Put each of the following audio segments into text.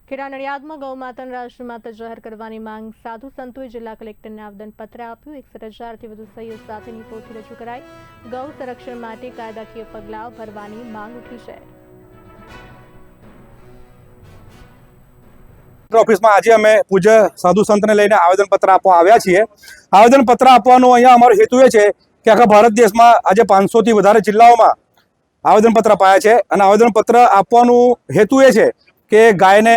ખેડા નડિયાદમાં ગૌમાતાને રાષ્ટ્રમાતા જાહેર કરવાની માંગ સાધુ સંતોએ જિલ્લા કલેક્ટરને આવેદનપત્ર આપ્યું। 61,000થી વધુ સહીઓ સાથેની પોથી રજૂ કરાઈ। ગૌ સંરક્ષણ માટે કાયદાકીય પગલાં ભરવાની માંગ ઉઠી છે। ઓફિસમાં આજે અમે પૂજ્ય સાધુ સંતને લઈને આવેદનપત્ર આપવા આવ્યા છીએ। આવેદનપત્ર આપવાનો અહીંયા અમારો હેતુ એ છે કે આખા ભારત દેશમાં આજે 500થી વધારે જિલ્લાઓમાં આવેદનપત્ર અપાયા છે અને આવેદનપત્ર આપવાનું હેતુ એ છે કે ગાયને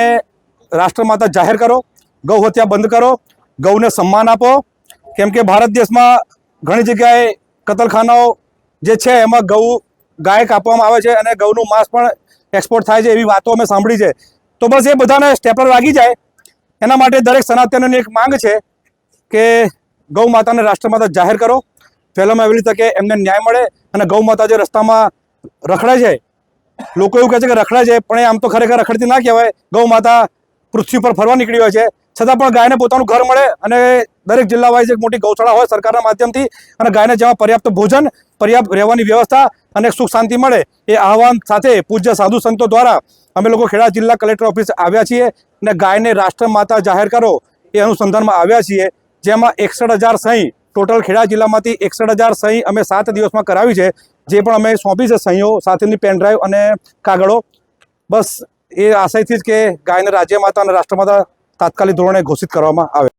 રાષ્ટ્રમાતા જાહેર કરો, ગૌ હત્યા બંધ કરો, ગૌને સન્માન આપો। કેમ કે ભારત દેશમાં ઘણી જગ્યાએ કતલખાનાઓ જે છે એમાં ગાય કાપવામાં આવે છે અને ગૌનું માંસ પણ એક્સપોર્ટ થાય છે, એવી વાતો અમે સાંભળી છે। તો બસ એ બધાને સ્ટેપલર લાગી જાય એના માટે દરેક સનાતનીની એક માંગ છે કે ગૌ માતાને રાષ્ટ્રમાતા જાહેર કરો, વહેલામાં વહેલી તકે એમને ન્યાય મળે અને ગૌ માતા જે રસ્તામાં રખડે છે, લોકો એવું કહે છે કે રખડે છે, પણ આમ તો ખરેખર રખડતી ના કહેવાય। ગૌ માતા પૃથ્વી પર ફરવા નીકળી હોય છે, છતાં પણ ગાયને પોતાનું ઘર મળે અને દરેક જિલ્લા વાઇઝ એક મોટી ગૌશાળા હોય સરકારના માધ્યમથી અને ગાયને જેમાં પર્યાપ્ત ભોજન, પર્યાપ્ત રહેવાની વ્યવસ્થા અને સુખ શાંતિ મળે એ આહવાન સાથે પૂજ્ય સાધુ સંતો દ્વારા અમે લોકો ખેડા જિલ્લા કલેક્ટર ઓફિસ આવ્યા છીએ અને ગાયને રાષ્ટ્રમાતા જાહેર કરો એ અનુસંધાનમાં આવ્યા છીએ। જેમાં 61,000 સહી ટોટલ ખેડા જિલ્લામાંથી 61,000 સહી અમે 7 દિવસમાં કરાવી છે, જે પણ અમે સોંપી છે સહીઓ સાથેની પેનડ્રાઈવ અને કાગળો। બસ એ આશયથી જ કે ગાયને રાજ્ય માતા અને રાષ્ટ્રમાતા તાત્કાલિક ધોરણે ઘોષિત કરવામાં આવે।